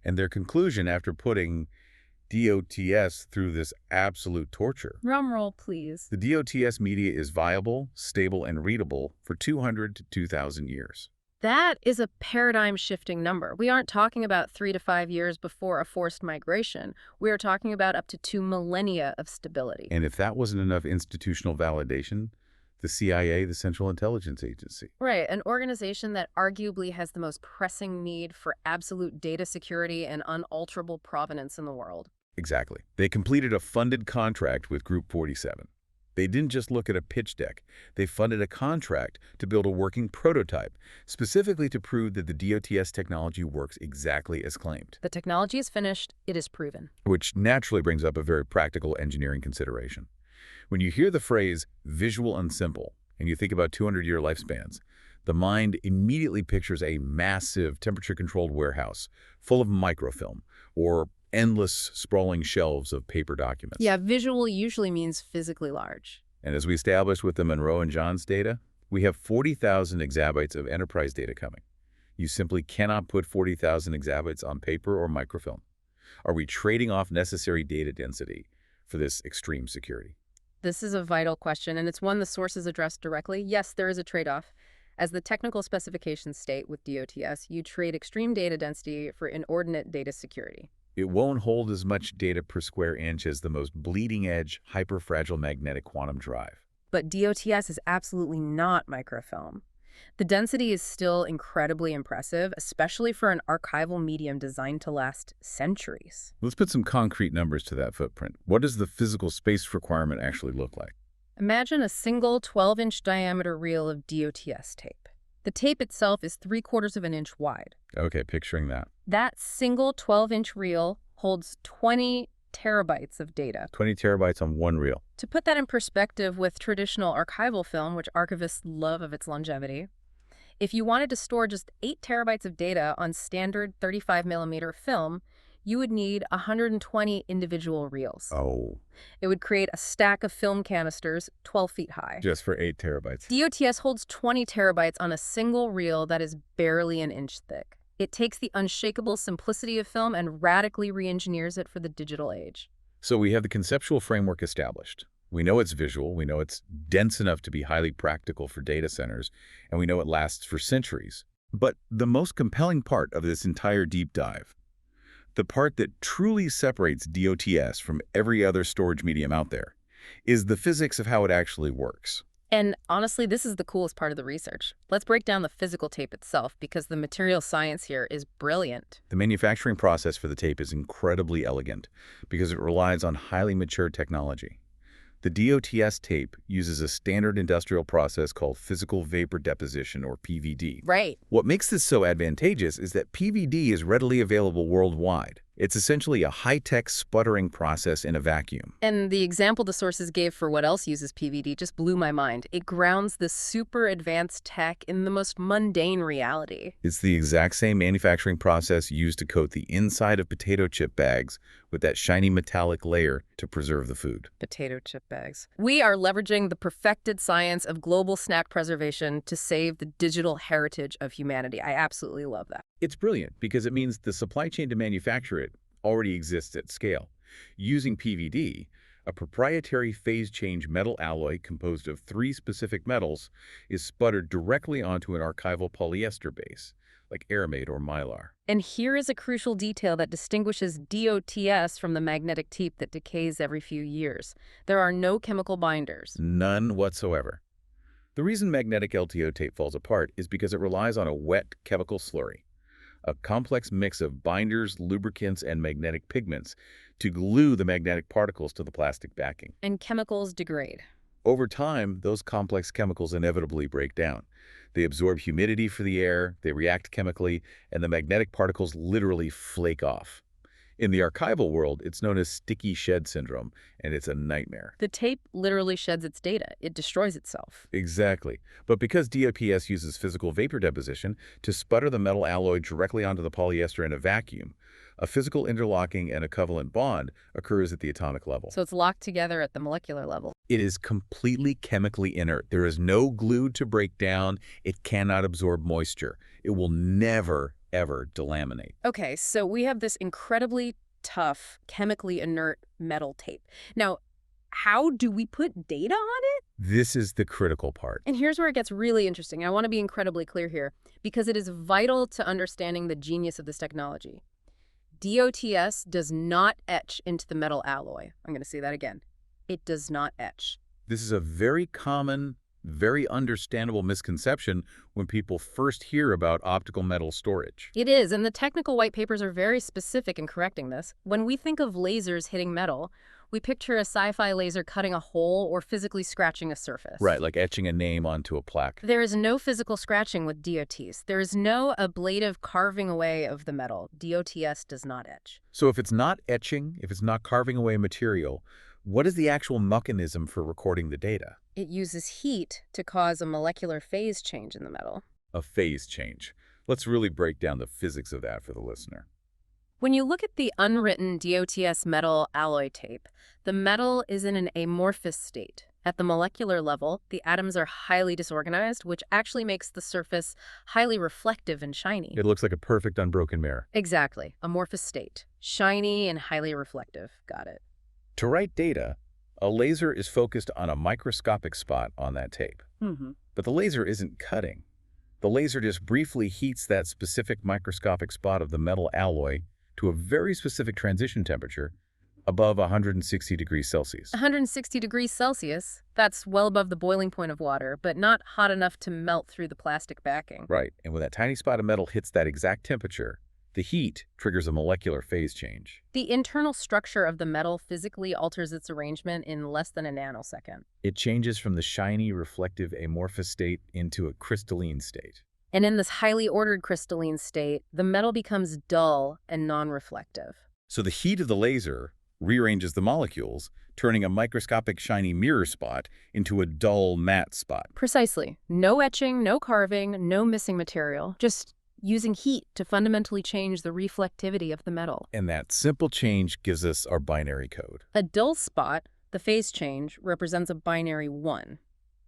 Speaker 2: And their conclusion after putting DOTS through this absolute torture.
Speaker 1: Drum roll, please.
Speaker 2: The DOTS media is viable, stable, and readable for 200 to 2,000 years.
Speaker 1: That is a paradigm-shifting number. We aren't talking about 3 to 5 years before a forced migration. We are talking about up to 2 millennia of stability.
Speaker 2: And if that wasn't enough institutional validation, the CIA, the Central Intelligence Agency.
Speaker 1: Right, an organization that arguably has the most pressing need for absolute data security and unalterable provenance in the world.
Speaker 2: Exactly. They completed a funded contract with Group 47. They didn't just look at a pitch deck. They funded a contract to build a working prototype, specifically to prove that the DOTS technology works exactly as claimed.
Speaker 1: The technology is finished. It is proven.
Speaker 2: Which naturally brings up a very practical engineering consideration. When you hear the phrase visual and simple, and you think about 200-year lifespans, the mind immediately pictures a massive temperature-controlled warehouse full of microfilm or endless sprawling shelves of paper documents.
Speaker 1: Yeah, visual usually means physically large.
Speaker 2: And as we established with the Monroe and Johns data, we have 40,000 exabytes of enterprise data coming. You simply cannot put 40,000 exabytes on paper or microfilm. Are we trading off necessary data density for this extreme security?
Speaker 1: This is a vital question, and it's one the sources address directly. Yes, there is a trade-off. As the technical specifications state with DOTS, you trade extreme data density for inordinate data security.
Speaker 2: It won't hold as much data per square inch as the most bleeding-edge, hyper-fragile magnetic quantum drive.
Speaker 1: But DOTS is absolutely not microfilm. The density is still incredibly impressive, especially for an archival medium designed to last centuries.
Speaker 2: Let's put some concrete numbers to that footprint. What does the physical space requirement actually look like?
Speaker 1: Imagine a single 12-inch diameter reel of DOTS tape. The tape itself is 3/4 of an inch wide.
Speaker 2: Okay, picturing that.
Speaker 1: That single 12-inch reel holds 20 terabytes of data.
Speaker 2: 20 terabytes on one reel.
Speaker 1: To put that in perspective with traditional archival film, which archivists love of its longevity, if you wanted to store just 8 terabytes of data on standard 35mm film, You would need 120 individual reels.
Speaker 2: Oh,
Speaker 1: It would create a stack of film canisters 12 feet high.
Speaker 2: just for 8 terabytes.
Speaker 1: DOTS holds 20 terabytes on a single reel that is barely an inch thick. It takes the unshakable simplicity of film and radically re-engineers it for the digital age.
Speaker 2: So we have the conceptual framework established. We know it's visual, we know it's dense enough to be highly practical for data centers, and we know it lasts for centuries. But the most compelling part of this entire deep dive, the part that truly separates DOTS from every other storage medium out there, is the physics of how it actually works.
Speaker 1: And honestly, this is the coolest part of the research. Let's break down the physical tape itself because the material science here is brilliant.
Speaker 2: The manufacturing process for the tape is incredibly elegant because it relies on highly mature technology. The DOTS tape uses a standard industrial process called physical vapor deposition, or PVD.
Speaker 1: Right.
Speaker 2: What makes this so advantageous is that PVD is readily available worldwide. It's essentially a high-tech sputtering process in a vacuum.
Speaker 1: And the example the sources gave for what else uses PVD just blew my mind. It grounds this super advanced tech in the most mundane reality.
Speaker 2: It's the exact same manufacturing process used to coat the inside of potato chip bags with that shiny metallic layer to preserve the food.
Speaker 1: Potato chip bags. We are leveraging the perfected science of global snack preservation to save the digital heritage of humanity. I absolutely love that.
Speaker 2: It's brilliant because it means the supply chain to manufacture it already exists at scale. Using PVD, a proprietary phase change metal alloy composed of 3 specific metals, is sputtered directly onto an archival polyester base, like aramid or mylar.
Speaker 1: And here is a crucial detail that distinguishes DOTS from the magnetic tape that decays every few years. There are no chemical binders.
Speaker 2: None whatsoever. The reason magnetic LTO tape falls apart is because it relies on a wet chemical slurry, a complex mix of binders, lubricants, and magnetic pigments to glue the magnetic particles to the plastic backing.
Speaker 1: And chemicals degrade.
Speaker 2: Over time, those complex chemicals inevitably break down. They absorb humidity for the air, they react chemically, and the magnetic particles literally flake off. In the archival world, it's known as sticky shed syndrome, and it's a nightmare.
Speaker 1: The tape literally sheds its data. It destroys itself.
Speaker 2: Exactly. But because DOTS uses physical vapor deposition to sputter the metal alloy directly onto the polyester in a vacuum, a physical interlocking and a covalent bond occurs at the atomic level.
Speaker 1: So it's locked together at the molecular level.
Speaker 2: It is completely chemically inert. There is no glue to break down. It cannot absorb moisture. It will never, ever delaminate.
Speaker 1: Okay, so we have this incredibly tough, chemically inert metal tape. Now, how do we put data on it?
Speaker 2: This is the critical part.
Speaker 1: And here's where it gets really interesting. I want to be incredibly clear here because it is vital to understanding the genius of this technology. DOTS does not etch into the metal alloy. I'm going to say that again. It does not etch.
Speaker 2: This is a very common, very understandable misconception when people first hear about optical metal storage.
Speaker 1: It is, and the technical white papers are very specific in correcting this. When we think of lasers hitting metal, we picture a sci-fi laser cutting a hole or physically scratching a surface.
Speaker 2: Right, like etching a name onto a plaque.
Speaker 1: There is no physical scratching with DOTs. There is no ablative carving away of the metal. DOTS does not etch.
Speaker 2: So if it's not etching, if it's not carving away material, what is the actual mechanism for recording the data?
Speaker 1: It uses heat to cause a molecular phase change in the metal.
Speaker 2: A phase change. Let's really break down the physics of that for the listener.
Speaker 1: When you look at the unwritten DOTS metal alloy tape, the metal is in an amorphous state. At the molecular level, the atoms are highly disorganized, which actually makes the surface highly reflective and shiny.
Speaker 2: It looks like a perfect unbroken mirror.
Speaker 1: Exactly. Amorphous state. Shiny and highly reflective. Got it.
Speaker 2: To write data, a laser is focused on a microscopic spot on that tape. But the laser isn't cutting. The laser just briefly heats that specific microscopic spot of the metal alloy to a very specific transition temperature above 160 degrees Celsius.
Speaker 1: 160 degrees Celsius, that's well above the boiling point of water, but not hot enough to melt through the plastic backing.
Speaker 2: Right, and when that tiny spot of metal hits that exact temperature, the heat triggers a molecular phase change.
Speaker 1: The internal structure of the metal physically alters its arrangement in less than a nanosecond.
Speaker 2: It changes from the shiny, reflective, amorphous state into a crystalline state.
Speaker 1: And in this highly ordered crystalline state, the metal becomes dull and non-reflective.
Speaker 2: So the heat of the laser rearranges the molecules, turning a microscopic shiny mirror spot into a dull matte spot.
Speaker 1: Precisely. No etching, no carving, no missing material. Just using heat to fundamentally change the reflectivity of the metal.
Speaker 2: And that simple change gives us our binary code.
Speaker 1: A dull spot, the phase change, represents a binary 1.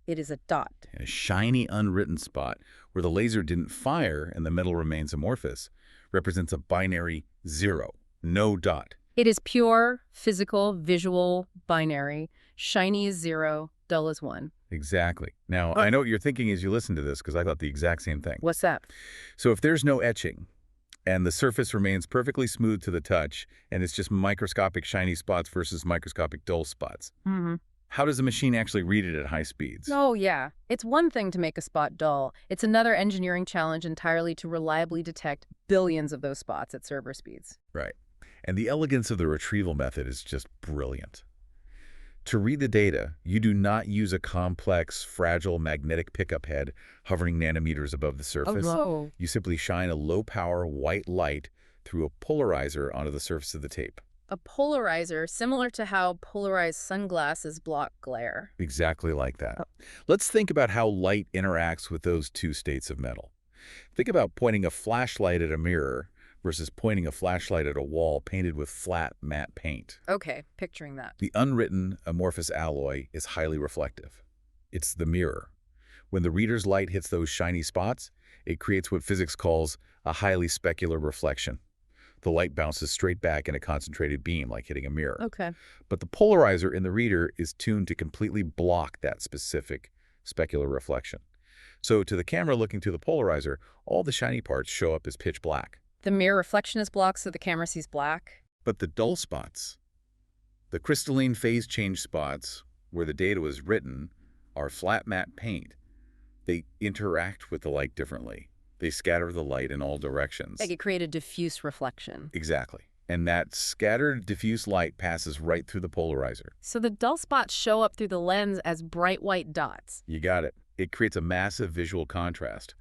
Speaker 1: It is a dot.
Speaker 2: And a shiny, unwritten spot where the laser didn't fire and the metal remains amorphous represents a binary 0, no dot.
Speaker 1: It is pure, physical, visual, binary. Shiny is 0, dull is 1.
Speaker 2: Exactly. Now, I know what you're thinking as you listen to this because I thought the exact same thing.
Speaker 1: What's that?
Speaker 2: So if there's no etching and the surface remains perfectly smooth to the touch and it's just microscopic shiny spots versus microscopic dull spots, how does the machine actually read it at high speeds?
Speaker 1: Oh, yeah. It's one thing to make a spot dull. It's another engineering challenge entirely to reliably detect billions of those spots at server speeds.
Speaker 2: Right. And the elegance of the retrieval method is just brilliant. To read the data, you do not use a complex, fragile magnetic pickup head hovering nanometers above the surface.
Speaker 1: Oh.
Speaker 2: You simply shine a low-power white light through a polarizer onto the surface of the tape.
Speaker 1: A polarizer, similar to how polarized sunglasses block glare.
Speaker 2: Exactly like that. Let's think about how light interacts with those two states of metal. Think about pointing a flashlight at a mirror versus pointing a flashlight at a wall painted with flat, matte paint.
Speaker 1: Okay, picturing that.
Speaker 2: The unwritten, amorphous alloy is highly reflective. It's the mirror. When the reader's light hits those shiny spots, it creates what physics calls a highly specular reflection. The light bounces straight back in a concentrated beam, like hitting a mirror.
Speaker 1: Okay.
Speaker 2: But the polarizer in the reader is tuned to completely block that specific specular reflection. So to the camera looking through the polarizer, all the shiny parts show up as pitch black.
Speaker 1: The mirror reflection is blocked so the camera sees black.
Speaker 2: But the dull spots, the crystalline phase change spots where the data was written, are flat matte paint. They interact with the light differently. They scatter the light in all directions.
Speaker 1: Like it created diffuse reflection.
Speaker 2: Exactly. And that scattered diffuse light passes right through the polarizer.
Speaker 1: So the dull spots show up through the lens as bright white dots.
Speaker 2: You got it. It creates a massive visual contrast.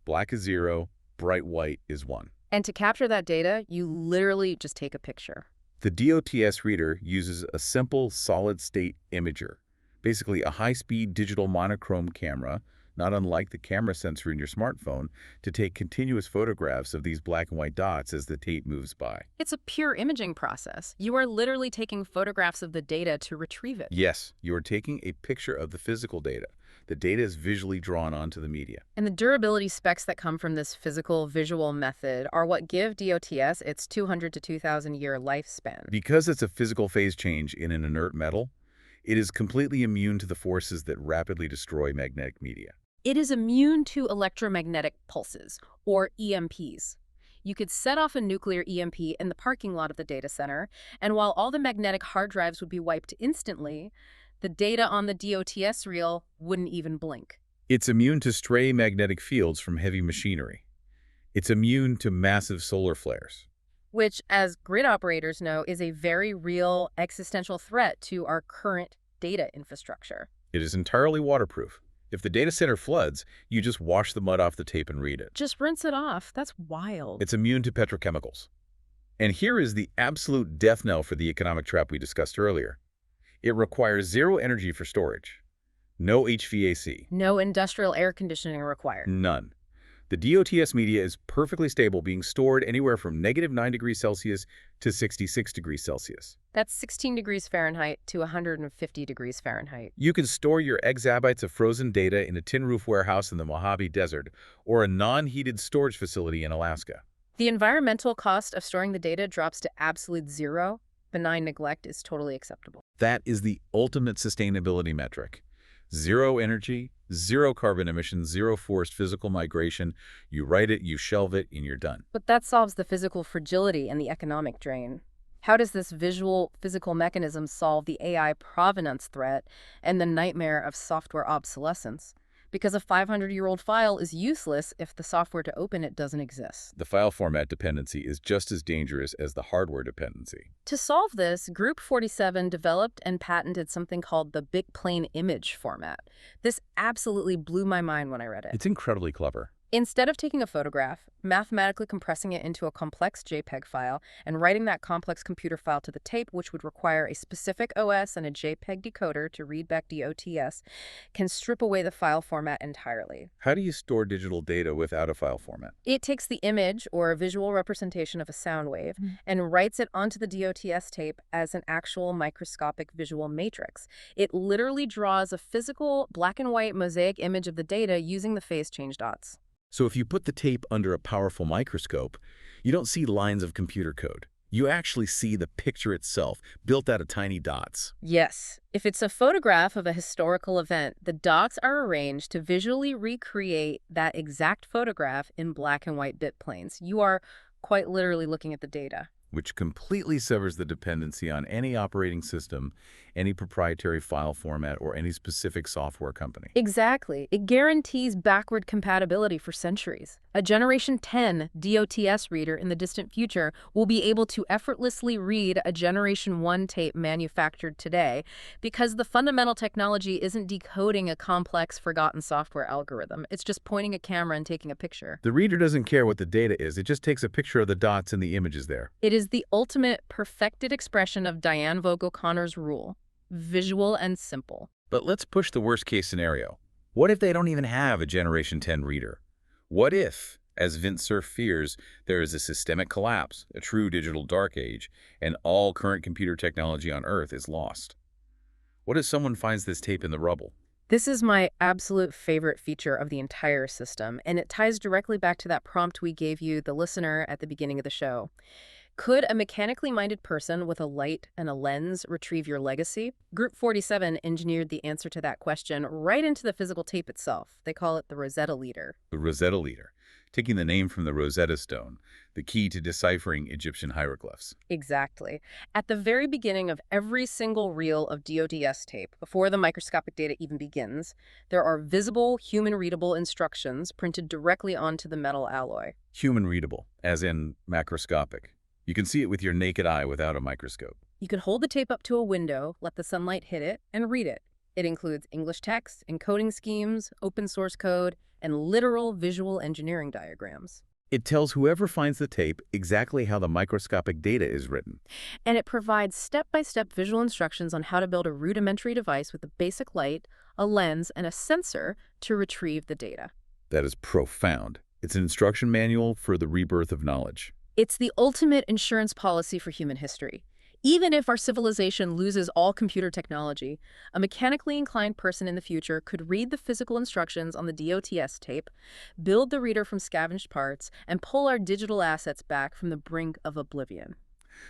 Speaker 2: Black is 0, bright white is 1.
Speaker 1: And to capture that data, you literally just take a picture.
Speaker 2: The DOTS reader uses a simple solid-state imager, basically a high-speed digital monochrome camera, not unlike the camera sensor in your smartphone, to take continuous photographs of these black and white dots as the tape moves by.
Speaker 1: It's a pure imaging process. You are literally taking photographs of the data to retrieve it.
Speaker 2: Yes, you are taking a picture of the physical data. The data is visually drawn onto the media.
Speaker 1: And the durability specs that come from this physical visual method are what give DOTS its 200 to 2,000 year lifespan.
Speaker 2: Because it's a physical phase change in an inert metal, it is completely immune to the forces that rapidly destroy magnetic media.
Speaker 1: It is immune to electromagnetic pulses, or EMPs. You could set off a nuclear EMP in the parking lot of the data center, and while all the magnetic hard drives would be wiped instantly, the data on the DOTS reel wouldn't even blink.
Speaker 2: It's immune to stray magnetic fields from heavy machinery. It's immune to massive solar flares.
Speaker 1: Which, as grid operators know, is a very real existential threat to our current data infrastructure.
Speaker 2: It is entirely waterproof. If the data center floods, you just wash the mud off the tape and read it.
Speaker 1: Just rinse it off. That's wild.
Speaker 2: It's immune to petrochemicals. And here is the absolute death knell for the economic trap we discussed earlier. It requires zero energy for storage. No HVAC.
Speaker 1: No industrial air conditioning required.
Speaker 2: None. The DOTS media is perfectly stable, being stored anywhere from -9 degrees Celsius to 66 degrees Celsius.
Speaker 1: That's 16 degrees Fahrenheit to 150 degrees Fahrenheit.
Speaker 2: You can store your exabytes of frozen data in a tin roof warehouse in the Mojave Desert or a non-heated storage facility in Alaska.
Speaker 1: The environmental cost of storing the data drops to absolute zero. Benign neglect is totally acceptable.
Speaker 2: That is the ultimate sustainability metric. Zero energy, zero carbon emissions, zero forced physical migration. You write it, you shelve it, and you're done.
Speaker 1: But that solves the physical fragility and the economic drain. How does this visual physical mechanism solve the AI provenance threat and the nightmare of software obsolescence? Because a 500-year-old file is useless if the software to open it doesn't exist.
Speaker 2: The file format dependency is just as dangerous as the hardware dependency.
Speaker 1: To solve this, Group 47 developed and patented something called the Big Plain Image format. This absolutely blew my mind when I read it.
Speaker 2: It's incredibly clever.
Speaker 1: Instead of taking a photograph, mathematically compressing it into a complex JPEG file, and writing that complex computer file to the tape, which would require a specific OS and a JPEG decoder to read back DOTS, can strip away the file format entirely.
Speaker 2: How do you store digital data without a file format?
Speaker 1: It takes the image or a visual representation of a sound wave and writes it onto the DOTS tape as an actual microscopic visual matrix. It literally draws a physical black and white mosaic image of the data using the phase change dots.
Speaker 2: So if you put the tape under a powerful microscope, you don't see lines of computer code. You actually see the picture itself, built out of tiny dots.
Speaker 1: Yes, if it's a photograph of a historical event, the dots are arranged to visually recreate that exact photograph in black and white bit planes. You are quite literally looking at the data.
Speaker 2: Which completely severs the dependency on any operating system, any proprietary file format, or any specific software company.
Speaker 1: Exactly. It guarantees backward compatibility for centuries. A Generation 10 DOTS reader in the distant future will be able to effortlessly read a Generation 1 tape manufactured today because the fundamental technology isn't decoding a complex, forgotten software algorithm. It's just pointing a camera and taking a picture.
Speaker 2: The reader doesn't care what the data is, it just takes a picture of the dots and the images there.
Speaker 1: It is the ultimate perfected expression of Diane Vogel-Connor's rule: visual and simple.
Speaker 2: But let's push the worst-case scenario. What if they don't even have a Generation 10 reader? What if, as Vint Cerf fears, there is a systemic collapse, a true digital dark age, and all current computer technology on Earth is lost? What if someone finds this tape in the rubble?
Speaker 1: This is my absolute favorite feature of the entire system, and it ties directly back to that prompt we gave you, the listener, at the beginning of the show. Could a mechanically minded person with a light and a lens retrieve your legacy? Group 47 engineered the answer to that question right into the physical tape itself. They call it the Rosetta Leader.
Speaker 2: The Rosetta Leader, taking the name from the Rosetta Stone, the key to deciphering Egyptian hieroglyphs.
Speaker 1: Exactly. At the very beginning of every single reel of DOTS tape, before the microscopic data even begins, there are visible, human-readable instructions printed directly onto the metal alloy.
Speaker 2: Human-readable, as in macroscopic. You can see it with your naked eye without a microscope.
Speaker 1: You can hold the tape up to a window, let the sunlight hit it, and read it. It includes English text, encoding schemes, open source code, and literal visual engineering diagrams.
Speaker 2: It tells whoever finds the tape exactly how the microscopic data is written.
Speaker 1: And it provides step-by-step visual instructions on how to build a rudimentary device with a basic light, a lens, and a sensor to retrieve the data.
Speaker 2: That is profound. It's an instruction manual for the rebirth of knowledge.
Speaker 1: It's the ultimate insurance policy for human history. Even if our civilization loses all computer technology, a mechanically inclined person in the future could read the physical instructions on the DOTS tape, build the reader from scavenged parts, and pull our digital assets back from the brink of oblivion.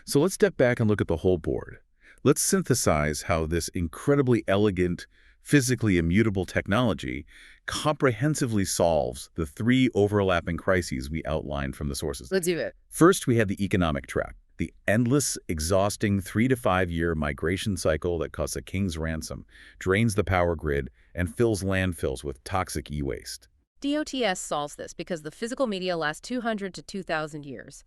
Speaker 2: So let's step back and look at the whole board. Let's synthesize how this incredibly elegant, physically immutable technology comprehensively solves the three overlapping crises we outlined from the sources.
Speaker 1: Let's do it.
Speaker 2: First, we had the economic trap, the endless, exhausting 3 to 5 year migration cycle that costs a king's ransom, drains the power grid, and fills landfills with toxic e-waste.
Speaker 1: DOTS solves this because the physical media lasts 200 to 2,000 years.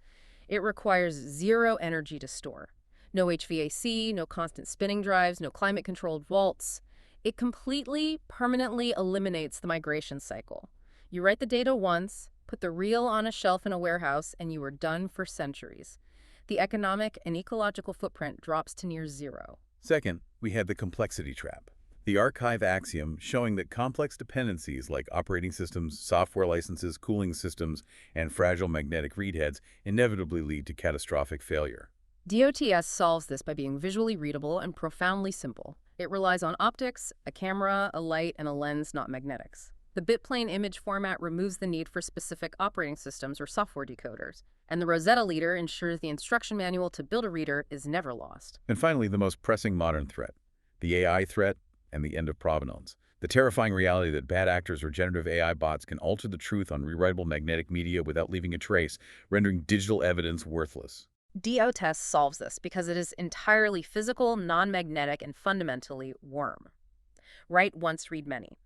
Speaker 1: It requires zero energy to store. No HVAC, no constant spinning drives, no climate-controlled vaults. It completely, permanently eliminates the migration cycle. You write the data once, put the reel on a shelf in a warehouse, and you are done for centuries. The economic and ecological footprint drops to near zero.
Speaker 2: Second, we had the complexity trap, the archive axiom showing that complex dependencies like operating systems, software licenses, cooling systems, and fragile magnetic read heads inevitably lead to catastrophic failure.
Speaker 1: DOTS solves this by being visually readable and profoundly simple. It relies on optics, a camera, a light, and a lens, not magnetics. The bitplane image format removes the need for specific operating systems or software decoders, and the Rosetta Leader ensures the instruction manual to build a reader is never lost.
Speaker 2: And finally, the most pressing modern threat, the AI threat and the end of provenance. The terrifying reality that bad actors or generative AI bots can alter the truth on rewritable magnetic media without leaving a trace, rendering digital evidence worthless.
Speaker 1: DOTS solves this because it is entirely physical, non-magnetic, and fundamentally worm. Write once, read many.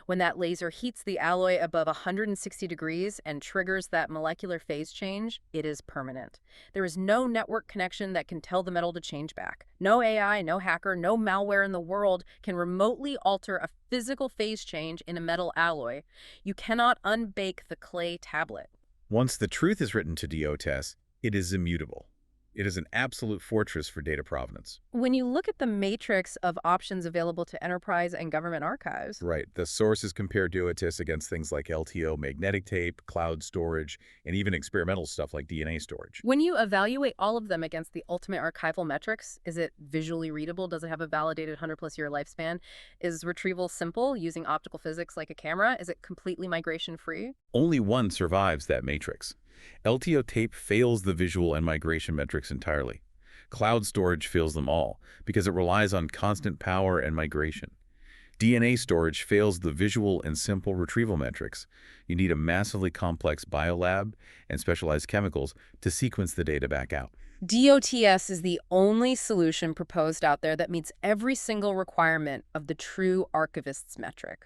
Speaker 1: When that laser heats the alloy above 160 degrees and triggers that molecular phase change, it is permanent. There is no network connection that can tell the metal to change back. No AI, no hacker, no malware in the world can remotely alter a physical phase change in a metal alloy. You cannot unbake the clay tablet.
Speaker 2: Once the truth is written to DOTS, it is immutable. It is an absolute fortress for data provenance.
Speaker 1: When you look at the matrix of options available to enterprise and government archives,
Speaker 2: Right. The sources compare DOTS against things like LTO, magnetic tape, cloud storage, and even experimental stuff like DNA storage.
Speaker 1: when you evaluate all of them against the ultimate archival metrics, is it visually readable? Does it have a validated 100-plus year lifespan? Is retrieval simple using optical physics like a camera? Is it completely migration-free?
Speaker 2: Only one survives that matrix. LTO tape fails the visual and migration metrics entirely. Cloud storage fails them all because it relies on constant power and migration. DNA storage fails the visual and simple retrieval metrics. You need a massively complex biolab and specialized chemicals to sequence the data back out.
Speaker 1: DOTS is the only solution proposed out there that meets every single requirement of the true archivist's metric.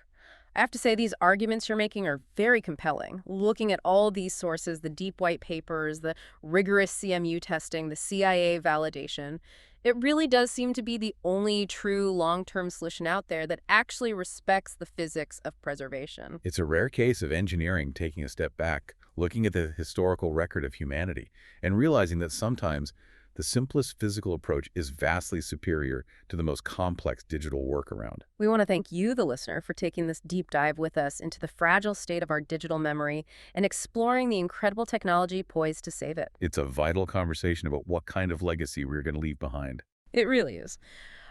Speaker 1: I have to say, these arguments you're making are very compelling. Looking at all these sources, the deep white papers, the rigorous CMU testing, the CIA validation, it really does seem to be the only true long-term solution out there that actually respects the physics of preservation.
Speaker 2: It's a rare case of engineering taking a step back, looking at the historical record of humanity, and realizing that sometimes the simplest physical approach is vastly superior to the most complex digital workaround.
Speaker 1: We want to thank you, the listener, for taking this deep dive with us into the fragile state of our digital memory and exploring the incredible technology poised to save it.
Speaker 2: It's a vital conversation about what kind of legacy we're going to leave behind.
Speaker 1: It really is.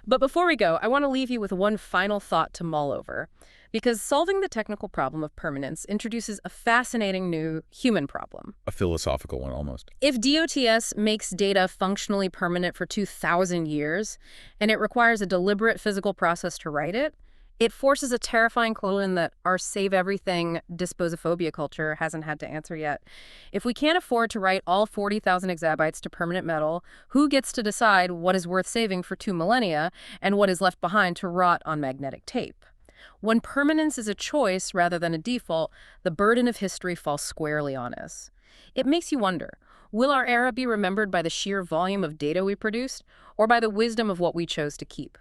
Speaker 1: But before we go, I want to leave you with one final thought to mull over, because solving the technical problem of permanence introduces a fascinating new human problem.
Speaker 2: A philosophical one, almost.
Speaker 1: If DOTS makes data functionally permanent for 2,000 years, and it requires a deliberate physical process to write it, it forces a terrifying question that our save-everything disposophobia culture hasn't had to answer yet. If we can't afford to write all 40,000 exabytes to permanent metal, who gets to decide what is worth saving for 2 millennia and what is left behind to rot on magnetic tape? When permanence is a choice rather than a default, the burden of history falls squarely on us. It makes you wonder, will our era be remembered by the sheer volume of data we produced, or by the wisdom of what we chose to keep?